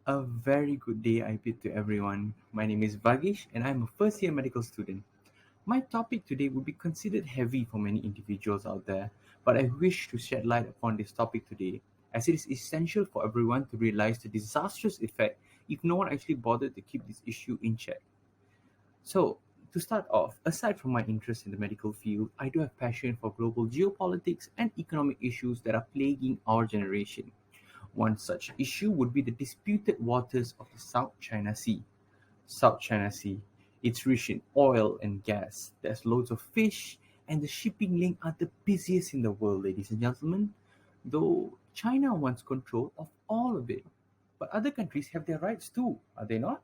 A very good day I bid to everyone. My name is Vagish and I'm a first year medical student. My topic today would be considered heavy for many individuals out there, but I wish to shed light upon this topic today as it is essential for everyone to realize the disastrous effect if no one actually bothered to keep this issue in check. So, to start off, aside from my interest in the medical field, I do have passion for global geopolitics and economic issues that are plaguing our generation. One such issue would be the disputed waters of the South China Sea. South China Sea. It's rich in oil and gas. There's loads of fish, and the shipping link are the busiest in the world, ladies and gentlemen. Though China wants control of all of it. But other countries have their rights too, are they not?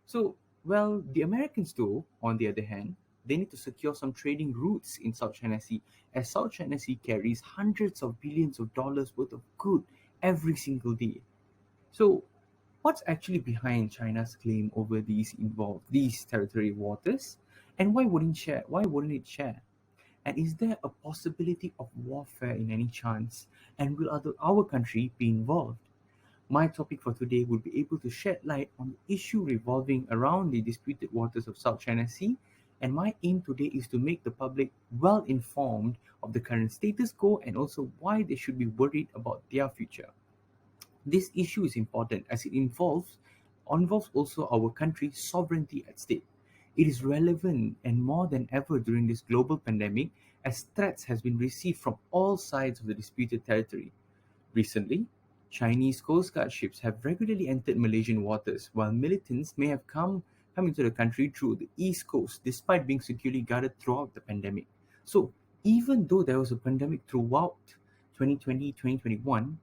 So, well, the Americans, though, on the other hand, they need to secure some trading routes in South China Sea, as South China Sea carries hundreds of billions of dollars worth of good every single day. So, what's actually behind China's claim over these territory waters, and Why wouldn't it share? And is there a possibility of warfare in any chance? And will our country be involved? My topic for today will be able to shed light on the issue revolving around the disputed waters of South China Sea, and my aim today is to make the public well informed of the current status quo and also why they should be worried about their future. This issue is important as it involves also our country's sovereignty at stake. It is relevant and more than ever during this global pandemic as threats has been received from all sides of the disputed territory. Recently, Chinese Coast Guard ships have regularly entered Malaysian waters, while militants may have come into the country through the east coast despite being securely guarded throughout the pandemic. So, even though there was a pandemic throughout 2020 2021,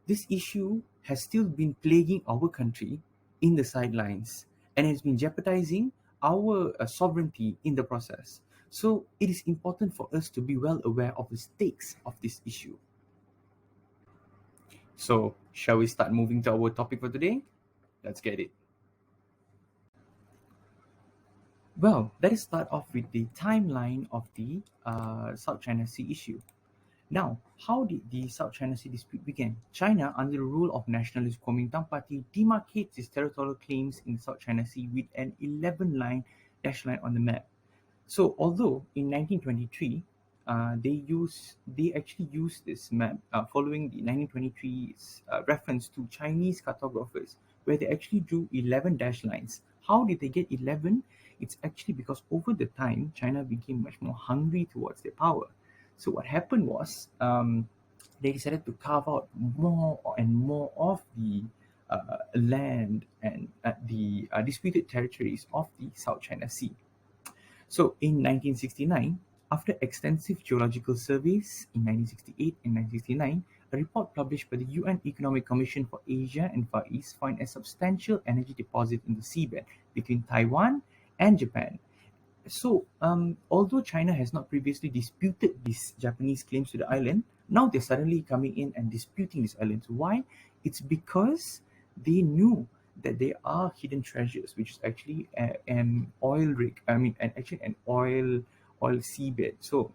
this issue has still been plaguing our country in the sidelines and has been jeopardizing our sovereignty in the process. So, it is important for us to be well aware of the stakes of this issue. So, shall we start moving to our topic for today? Let's get it. Well, let us start off with the timeline of the South China Sea issue. Now, how did the South China Sea dispute begin? China, under the rule of nationalist Kuomintang Party, demarcates its territorial claims in the South China Sea with an 11-line dash line on the map. So, although in 1923, they actually used this map following the 1923's reference to Chinese cartographers, where they actually drew 11 dash lines. How did they get 11? It's actually because over the time, China became much more hungry towards their power. So what happened was they decided to carve out more and more of the land and the disputed territories of the South China Sea. So in 1969, after extensive geological surveys in 1968 and 1969, a report published by the UN Economic Commission for Asia and Far East found a substantial energy deposit in the seabed between Taiwan and Japan. So, although China has not previously disputed these Japanese claims to the island, now they're suddenly coming in and disputing these islands. Why? It's because they knew that there are hidden treasures, which is actually an oil rig. I mean, actually an oil seabed. So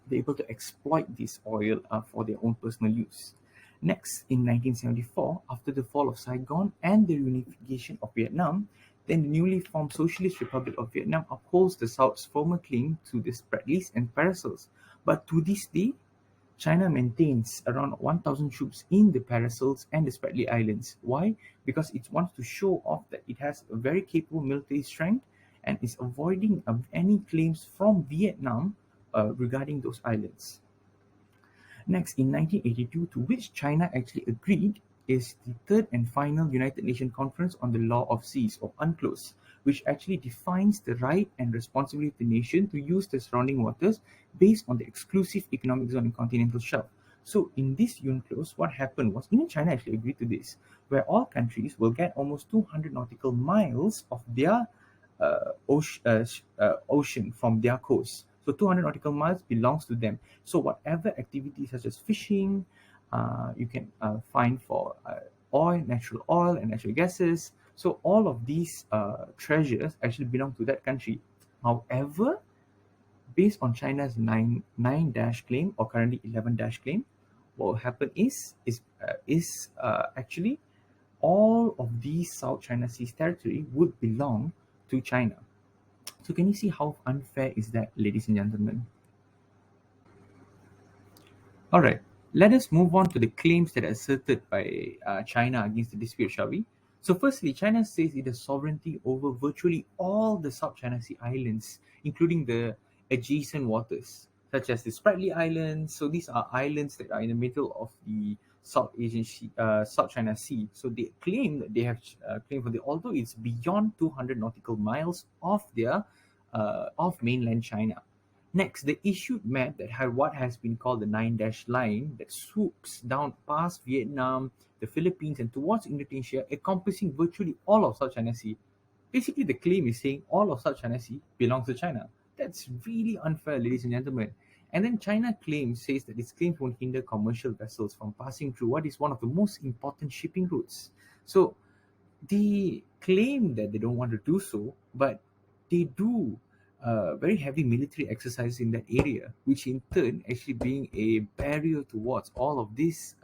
they're able to exploit this oil for their own personal use. Next, in 1974, after the fall of Saigon and the reunification of Vietnam, then the newly formed Socialist Republic of Vietnam upholds the South's former claim to the Spratlys and Paracels. But to this day, China maintains around 1,000 troops in the Paracels and the Spratly Islands. Why? Because it wants to show off that it has a very capable military strength and is avoiding any claims from Vietnam regarding those islands. Next, in 1982, to which China actually agreed, is the third and final United Nations Conference on the Law of Seas, or UNCLOS, which actually defines the right and responsibility of the nation to use the surrounding waters based on the exclusive economic zone and continental shelf. So in this UNCLOS, what happened was, even China actually agreed to this, where all countries will get almost 200 nautical miles of their ocean from their coast. So 200 nautical miles belongs to them. So whatever activities such as fishing, you can find for natural oil and natural gases. So all of these treasures actually belong to that country. However, based on China's nine dash claim, or currently 11 dash claim, what will happen is actually all of these South China Sea's territory would belong to China. So can you see how unfair is that, ladies and gentlemen? All right, let us move on to the claims that are asserted by China against the dispute, shall we? So, firstly, China says it has sovereignty over virtually all the South China Sea islands, including the adjacent waters, such as the Spratly Islands. So, these are islands that are in the middle of the South China Sea. So, they claim that they have claim for the although it's beyond 200 nautical miles of mainland China. Next, the issued map that had what has been called the Nine Dash Line that swoops down past Vietnam, the Philippines, and towards Indonesia, encompassing virtually all of South China Sea. Basically, the claim is saying all of South China Sea belongs to China. That's really unfair, ladies and gentlemen. And then China claims says that its claims won't hinder commercial vessels from passing through what is one of the most important shipping routes. So they claim that they don't want to do so, but they do very heavy military exercises in that area, which in turn actually being a barrier towards all of these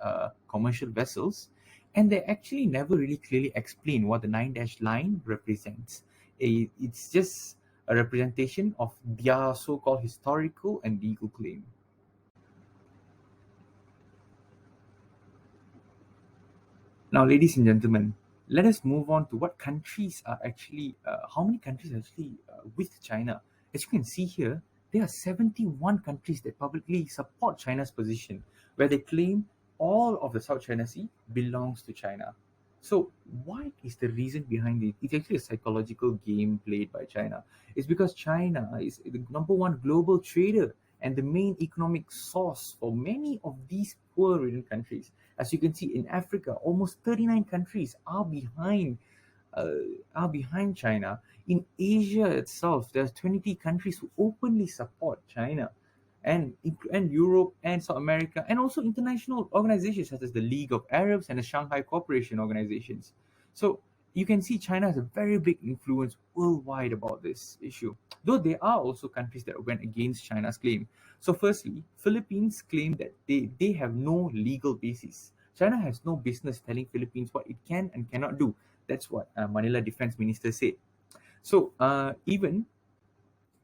commercial vessels. And they actually never really clearly explain what the Nine Dash Line represents. It's just a representation of their so-called historical and legal claim. Now, ladies and gentlemen, let us move on to what countries are actually, how many countries are actually with China. As you can see here, there are 71 countries that publicly support China's position, where they claim all of the South China Sea belongs to China. So, what is the reason behind it? It's actually a psychological game played by China. It's because China is the number one global trader and the main economic source for many of these poor ridden countries. As you can see in Africa, almost 39 countries uh, are behind China. In Asia itself, there's 20 countries who openly support China, and Europe and South America, and also international organizations such as the League of Arabs and the Shanghai Cooperation organizations. So you can see China has a very big influence worldwide about this issue. Though there are also countries that went against China's claim. So firstly, Philippines claim that they have no legal basis. China has no business telling Philippines what it can and cannot do. That's what Manila Defense Minister said. So even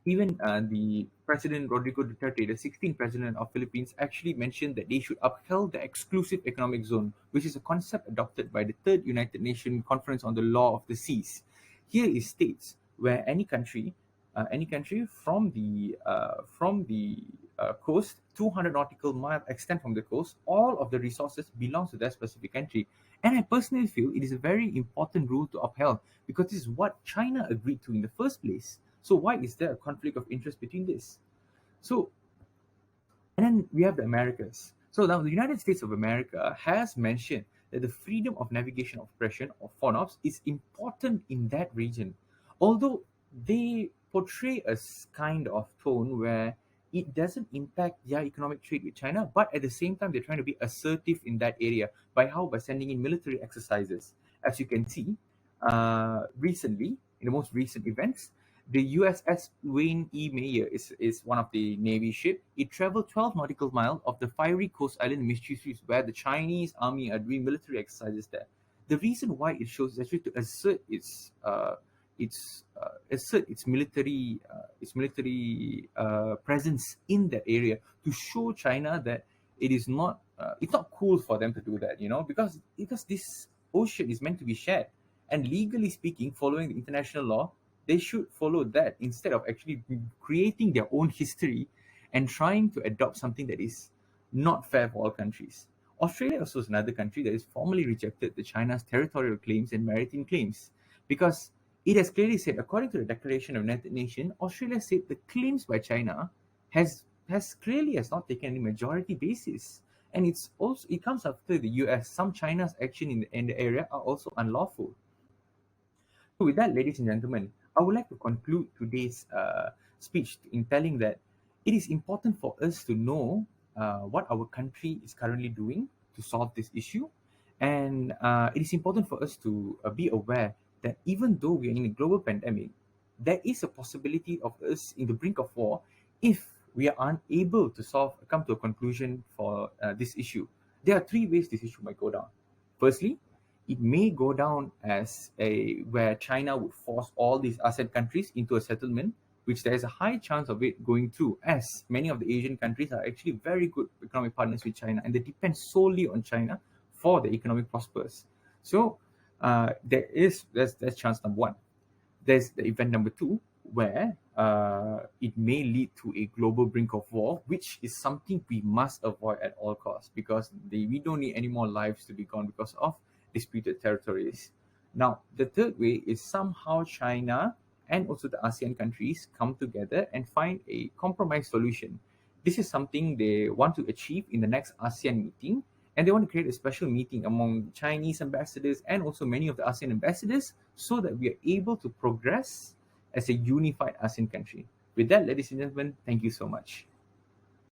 the President Rodrigo Duterte, the 16th president of Philippines, actually mentioned that they should uphold the exclusive economic zone, which is a concept adopted by the Third United Nations Conference on the Law of the Seas. Here is states where any country from the coast, 200 nautical mile extent from the coast, all of the resources belongs to that specific country. And I personally feel it is a very important rule to uphold because this is what China agreed to in the first place. So why is there a conflict of interest between this? So and then we have the Americas. So now the United States of America has mentioned that the freedom of navigation operation or FONOPS is important in that region. Although they portray a kind of tone where it doesn't impact their economic trade with China, but at the same time they're trying to be assertive in that area by how? By sending in military exercises. As you can see, recently, in the most recent events, the USS Wayne E. Mayer is one of the Navy ship. It traveled 12 nautical miles of the fiery coast island Massachusetts, where the Chinese army are doing military exercises there. The reason why it shows is actually to assert its military presence in that area to show China that it's not cool for them to do that, because this ocean is meant to be shared, and legally speaking, following the international law, they should follow that instead of actually creating their own history and trying to adopt something that is not fair for all countries. Australia also is another country that has formally rejected the China's territorial claims and maritime claims because it has clearly said, according to the Declaration of United Nations, Australia said the claims by China has not taken any majority basis. And it comes after the US. Some China's action in the area are also unlawful. So, with that, ladies and gentlemen, I would like to conclude today's speech in telling that it is important for us to know what our country is currently doing to solve this issue. And it is important for us to be aware that even though we are in a global pandemic, there is a possibility of us in the brink of war if we are unable to come to a conclusion for this issue. There are three ways this issue might go down. Firstly, it may go down as a where China would force all these ASEAN countries into a settlement, which there is a high chance of it going through, as many of the Asian countries are actually very good economic partners with China, and they depend solely on China for the economic prospers. So that's chance number one. There's the event number two, where it may lead to a global brink of war, which is something we must avoid at all costs, because we don't need any more lives to be gone because of disputed territories. Now, the third way is somehow China and also the ASEAN countries come together and find a compromise solution. This is something they want to achieve in the next ASEAN meeting, and they want to create a special meeting among the Chinese ambassadors and also many of the ASEAN ambassadors, so that we are able to progress as a unified ASEAN country. With that, ladies and gentlemen, thank you so much.